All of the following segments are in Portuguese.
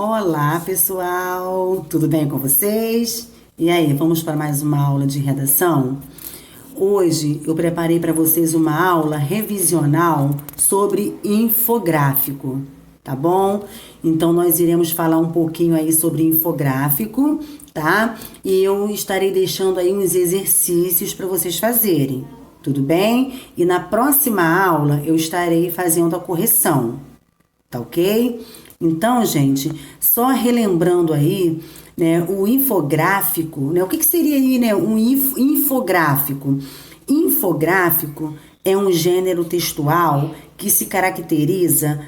Olá, pessoal! Tudo bem com vocês? E aí, vamos para mais uma aula de redação? Hoje eu preparei para vocês uma aula revisional sobre infográfico, tá bom? Então nós iremos falar um pouquinho aí sobre infográfico, tá? E eu estarei deixando aí uns exercícios para vocês fazerem, tudo bem? E na próxima aula eu estarei fazendo a correção, tá ok? Então, gente, só relembrando aí, né, o infográfico, né, o que seria aí, né, um infográfico? Infográfico é um gênero textual que se caracteriza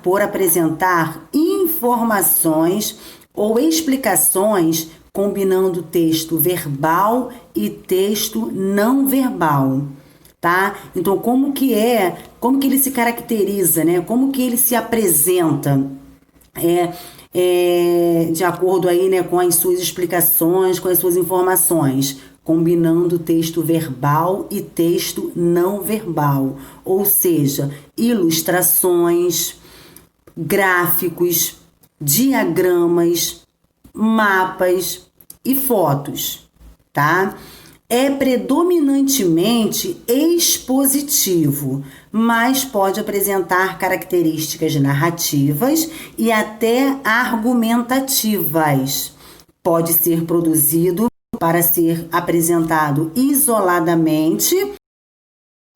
por apresentar informações ou explicações combinando texto verbal e texto não verbal. Tá? Então, como que ele se caracteriza, né? Como que ele se apresenta? De acordo aí, né, com as suas explicações, com as suas informações, combinando texto verbal e texto não verbal, ou seja, ilustrações, gráficos, diagramas, mapas e fotos, tá? É predominantemente expositivo, mas pode apresentar características narrativas e até argumentativas. Pode ser produzido para ser apresentado isoladamente,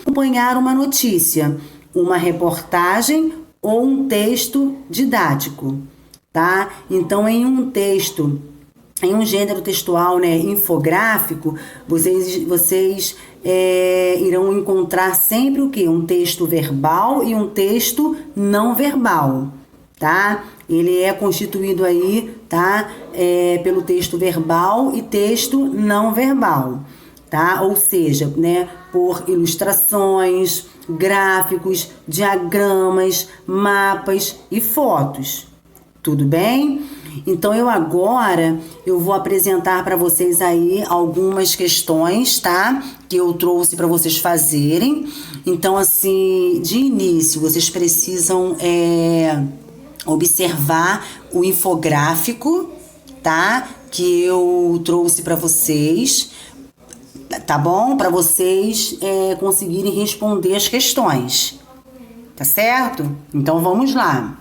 acompanhar uma notícia, uma reportagem ou um texto didático, tá? Então, em um gênero textual, né, infográfico, vocês irão encontrar sempre o quê? Um texto verbal e um texto não verbal, tá? Ele é constituído aí, tá? Pelo texto verbal e texto não verbal, tá? Ou seja, né, por ilustrações, gráficos, diagramas, mapas e fotos. Tudo bem? Então, eu vou apresentar para vocês aí algumas questões, tá? Que eu trouxe para vocês fazerem. Então, assim, de início, vocês precisam observar o infográfico, tá? Que eu trouxe para vocês, tá bom? Para vocês conseguirem responder as questões, tá certo? Então, vamos lá.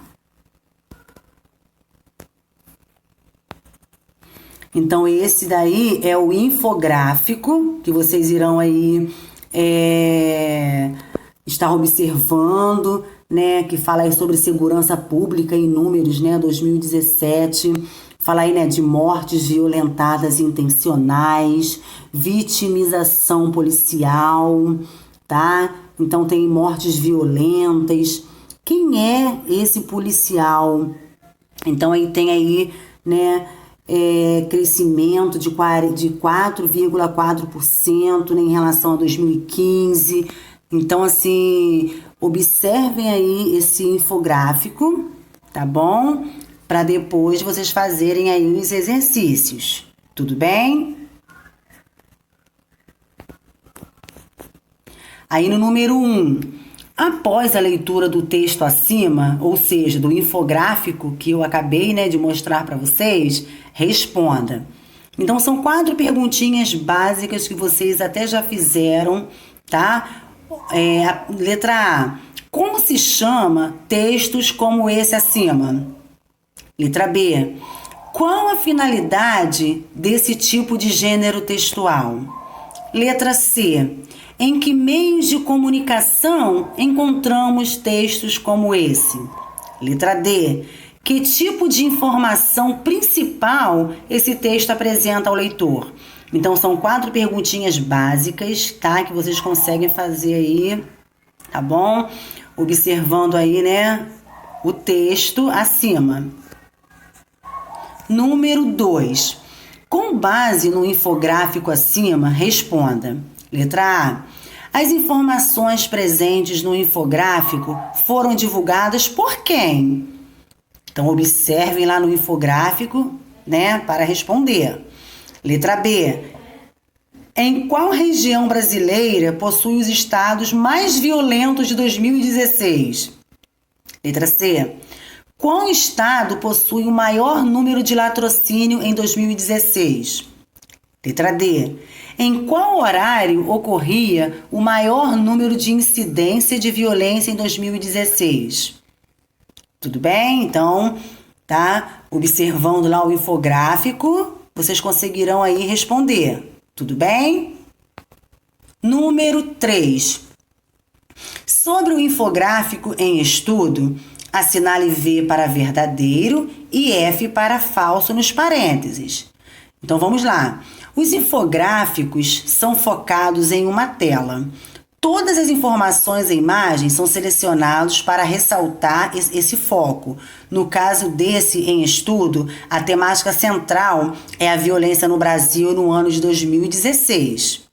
Então, esse daí é o infográfico que vocês irão aí estar observando, né? Que fala aí sobre segurança pública em números, né? 2017. Fala aí, né? De mortes violentadas intencionais, vitimização policial, tá? Então, tem mortes violentas. Quem é esse policial? Então, aí tem aí, né? Crescimento de 4,4%, né, em relação a 2015. Então, assim, observem aí esse infográfico, tá bom? Para depois vocês fazerem aí os exercícios. Tudo bem? Aí no número 1. Após a leitura do texto acima, ou seja, do infográfico que eu acabei, né, de mostrar para vocês, responda. Então, são 4 perguntinhas básicas que vocês até já fizeram, tá? Letra A. Como se chama textos como esse acima? Letra B. Qual a finalidade desse tipo de gênero textual? Letra C. Em que meios de comunicação encontramos textos como esse? Letra D. Que tipo de informação principal esse texto apresenta ao leitor? Então, são 4 perguntinhas básicas, tá? Que vocês conseguem fazer aí, tá bom? Observando aí, né, o texto acima. Número 2. Com base no infográfico acima, responda. Letra A. As informações presentes no infográfico foram divulgadas por quem? Então, observem lá no infográfico, né, para responder. Letra B. Em qual região brasileira possui os estados mais violentos de 2016? Letra C. Qual estado possui o maior número de latrocínio em 2016? Letra D. Em qual horário ocorria o maior número de incidência de violência em 2016? Tudo bem? Então, tá? Observando lá o infográfico, vocês conseguirão aí responder. Tudo bem? Número 3. Sobre o infográfico em estudo, assinale V para verdadeiro e F para falso nos parênteses. Então vamos lá. Os infográficos são focados em uma tela. Todas as informações e imagens são selecionadas para ressaltar esse foco. No caso desse em estudo, a temática central é a violência no Brasil no ano de 2016.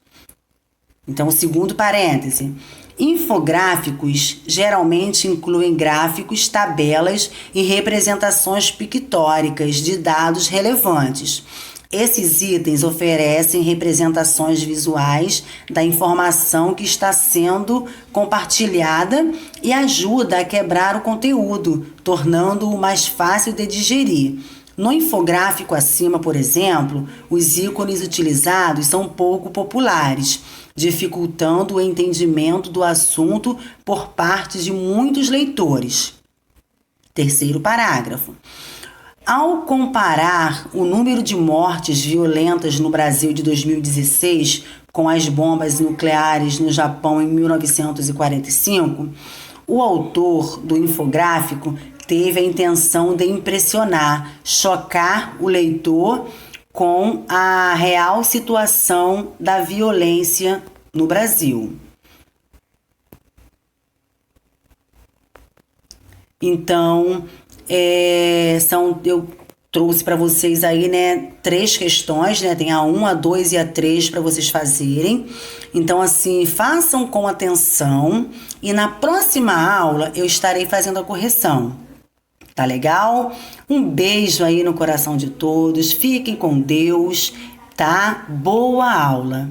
Então, o segundo parêntese. Infográficos geralmente incluem gráficos, tabelas e representações pictóricas de dados relevantes. Esses itens oferecem representações visuais da informação que está sendo compartilhada e ajuda a quebrar o conteúdo, tornando-o mais fácil de digerir. No infográfico acima, por exemplo, os ícones utilizados são pouco populares, dificultando o entendimento do assunto por parte de muitos leitores. Terceiro parágrafo. Ao comparar o número de mortes violentas no Brasil de 2016 com as bombas nucleares no Japão em 1945, o autor do infográfico teve a intenção de impressionar, chocar o leitor com a real situação da violência no Brasil. Então, eu trouxe para vocês aí, né, 3 questões, né, tem a 1, a 2 e a 3 para vocês fazerem. Então, assim, façam com atenção e na próxima aula eu estarei fazendo a correção. Tá legal? Um beijo aí no coração de todos, fiquem com Deus, tá? Boa aula!